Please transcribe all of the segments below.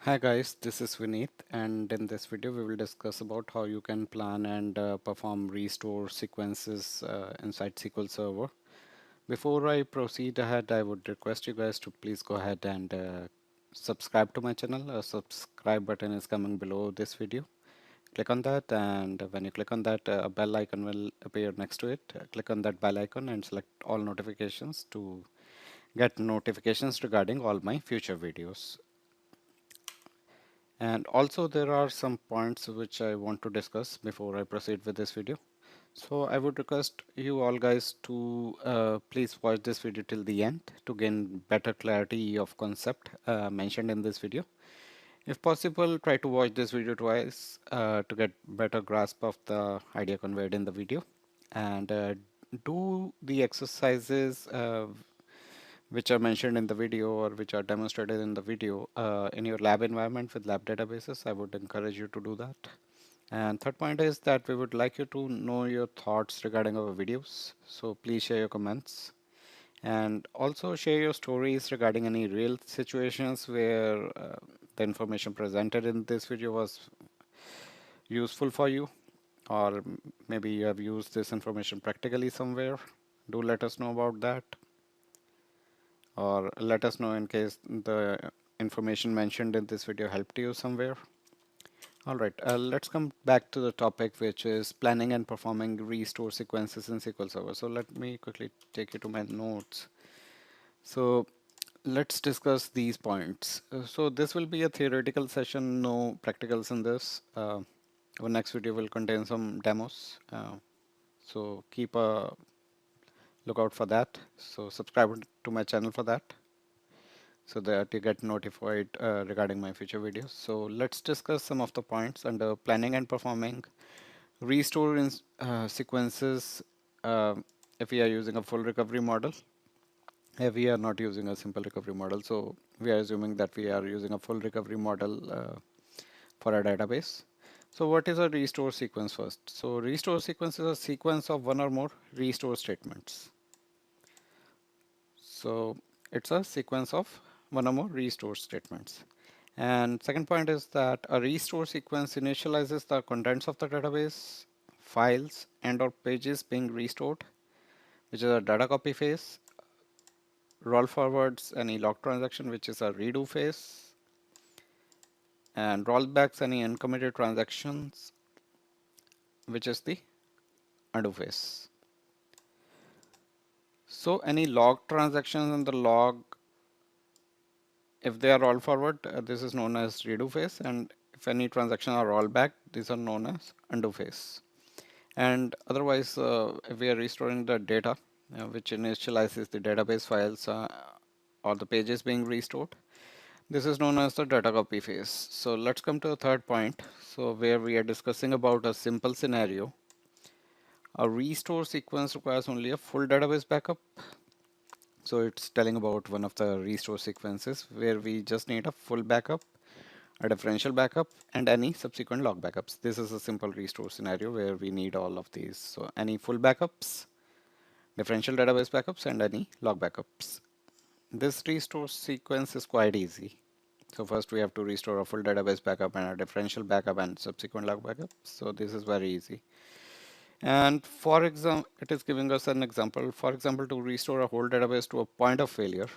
Hi guys, this is Vineet, and in this video we will discuss about how you can plan and perform restore sequences inside SQL Server. Before I proceed ahead, I would request you guys to please go ahead and subscribe to my channel. A subscribe button is coming below this video. Click on that, and when you click on that, a bell icon will appear next to it. Click on that bell icon and select all notifications to get notifications regarding all my future videos. And also there are some points which I want to discuss before I proceed with this video. So I would request you all guys to please watch this video till the end to gain better clarity of concept mentioned in this video. If possible, try to watch this video twice to get better grasp of the idea conveyed in the video, and do the exercises which are mentioned in the video or which are demonstrated in the video in your lab environment with lab databases. I would encourage you to do that. And third point is that we would like you to know your thoughts regarding our videos. So please share your comments and also share your stories regarding any real situations where the information presented in this video was useful for you, or maybe you have used this information practically somewhere. Do let us know about that, or let us know in case the information mentioned in this video helped you somewhere. Alright, let's come back to the topic, which is planning and performing restore sequences in SQL Server. So let me quickly take you to my notes. So let's discuss these points. So this will be a theoretical session, no practicals in this. Our next video will contain some demos. So keep a lookout for that. So subscribe to my channel for that, so that you get notified regarding my future videos. So let's discuss some of the points under planning and performing restore in sequences uh, if we are using a full recovery model. If we are not using a simple recovery model, so we are assuming that we are using a full recovery model for a database. So what is a restore sequence first? So restore sequence is a sequence of one or more restore statements. So it's a sequence of one or more restore statements. And second point is that a restore sequence initializes the contents of the database, files and or pages being restored, which is a data copy phase, roll forwards any log transaction, which is a redo phase, and rollbacks any uncommitted transactions, which is the undo phase. So any log transactions in the log, if they are rolled forward, this is known as redo phase, and if any transactions are rolled back, these are known as undo phase. And otherwise, if we are restoring the data, which initializes the database files or the pages being restored, this is known as the data copy phase. So let's come to the third point. So where we are discussing about a simple scenario. A restore sequence requires only a full database backup. So it's telling about one of the restore sequences where we just need a full backup, a differential backup, and any subsequent log backups. This is a simple restore scenario where we need all of these. So any full backups, differential database backups, and any log backups. This restore sequence is quite easy. So first we have to restore a full database backup and a differential backup and subsequent log backup. So this is very easy. And for example, it is giving us an example. For example, to restore a whole database to a point of failure.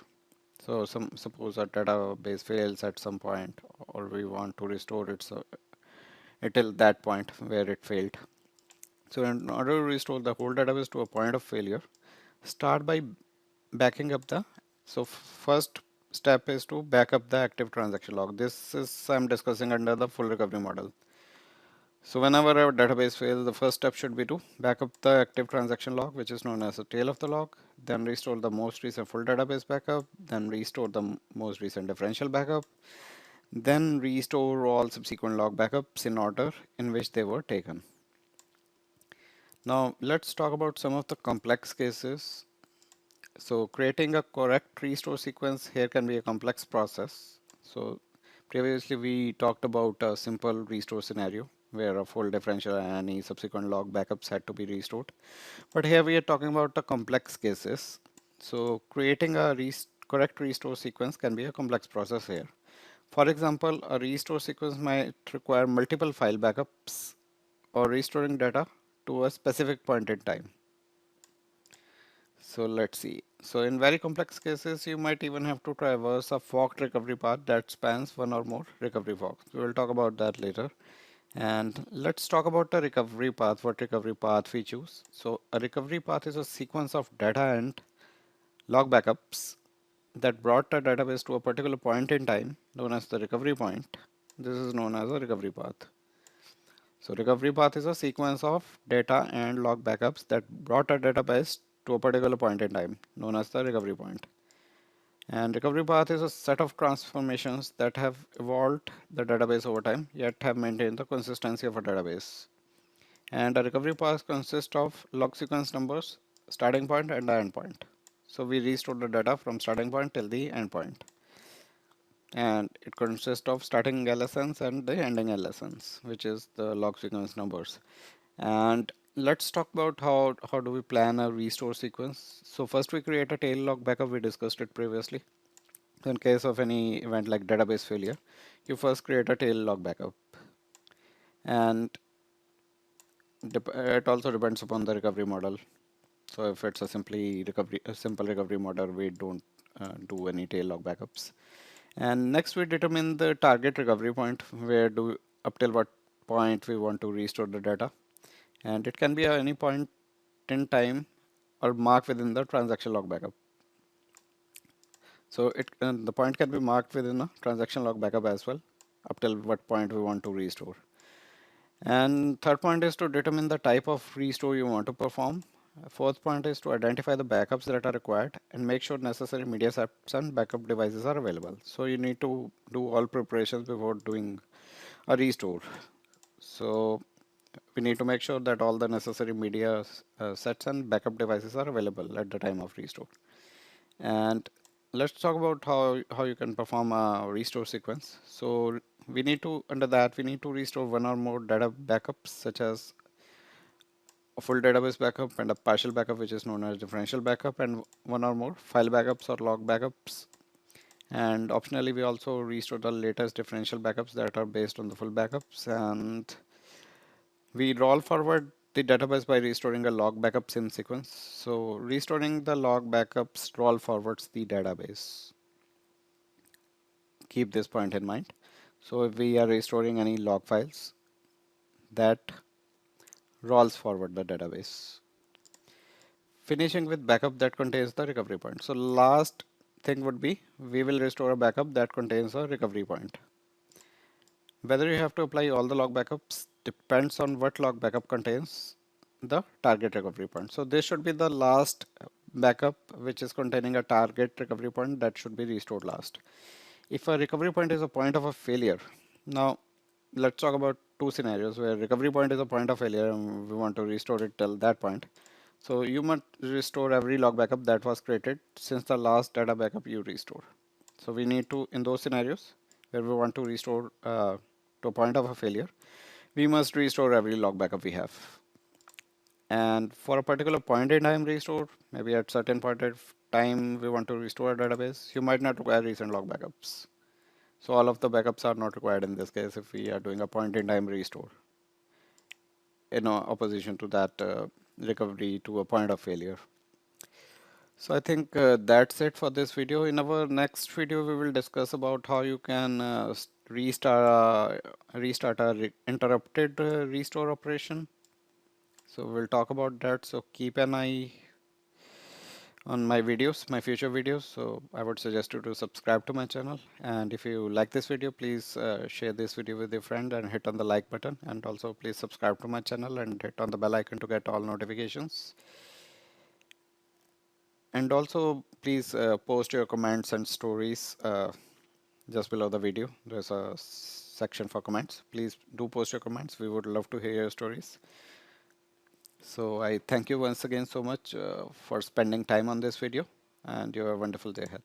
So suppose a database fails at some point, or we want to restore it till that point where it failed. So in order to restore the whole database to a point of failure, start by backing up the, so first step is to back up the active transaction log. This is I'm discussing under the full recovery model. So whenever our database fails, the first step should be to back up the active transaction log, which is known as the tail of the log, then restore the most recent full database backup, then restore the most recent differential backup, then restore all subsequent log backups in order in which they were taken. Now let's talk about some of the complex cases. So creating a correct restore sequence here can be a complex process. So previously we talked about a simple restore scenario where a full differential and any subsequent log backups had to be restored. But here we are talking about the complex cases. So creating a correct restore sequence can be a complex process here. For example, a restore sequence might require multiple file backups or restoring data to a specific point in time. So let's see. So in very complex cases, you might even have to traverse a forked recovery path that spans one or more recovery forks. We'll talk about that later. And let's talk about the recovery path, what recovery path we choose. So a recovery path is a sequence of data and log backups that brought the database to a particular point in time, known as the recovery point. This is known as a recovery path. So recovery path is a sequence of data and log backups that brought a database to a particular point in time, known as the recovery point. And recovery path is a set of transformations that have evolved the database over time, yet have maintained the consistency of a database. And a recovery path consists of log sequence numbers, starting point and the end point. So we restore the data from starting point till the end point. And it consists of starting LSNs and the ending LSNs, which is the log sequence numbers. And let's talk about how do we plan a restore sequence. So first we create a tail log backup. We discussed it previously. In case of any event like database failure, you first create a tail log backup. And it also depends upon the recovery model. So if it's a simple recovery model, we don't do any tail log backups. And next we determine the target recovery point, up till what point we want to restore the data. And it can be at any point in time or marked within the transaction log backup. So the point can be marked within a transaction log backup as well, up till what point we want to restore. And third point is to determine the type of restore you want to perform. Fourth point is to identify the backups that are required and make sure necessary media sets and backup devices are available. So you need to do all preparations before doing a restore. So we need to make sure that all the necessary media sets and backup devices are available at the time of restore. And let's talk about how you can perform a restore sequence. So we need to restore one or more data backups, such as a full database backup and a partial backup, which is known as differential backup, and one or more file backups or log backups. And optionally, we also restore the latest differential backups that are based on the full backups. And we roll forward the database by restoring a log backups in sequence. So restoring the log backups roll forwards the database. Keep this point in mind. So if we are restoring any log files, that rolls forward the database. Finishing with backup that contains the recovery point. So last thing would be we will restore a backup that contains a recovery point. Whether you have to apply all the log backups depends on what log backup contains the target recovery point. So this should be the last backup which is containing a target recovery point that should be restored last. If a recovery point is a point of a failure, now let's talk about two scenarios where recovery point is a point of failure and we want to restore it till that point. So you must restore every log backup that was created since the last data backup you restore. So we need to, in those scenarios where we want to restore to a point of a failure, we must restore every log backup we have. And for a particular point in time restore, maybe at certain point of time we want to restore a database, you might not require recent log backups. So all of the backups are not required in this case if we are doing a point in time restore, in opposition to that recovery to a point of failure. So I think that's it for this video. In our next video, we will discuss about how you can restart a interrupted restore operation. So we'll talk about that. So keep an eye on my videos, my future videos. So I would suggest you to subscribe to my channel. And if you like this video, please share this video with your friend and hit on the like button. And also please subscribe to my channel and hit on the bell icon to get all notifications. And also please post your comments and stories just below the video. There's a section for comments. Please do post your comments. We would love to hear your stories. So I thank you once again so much for spending time on this video, and you have a wonderful day ahead.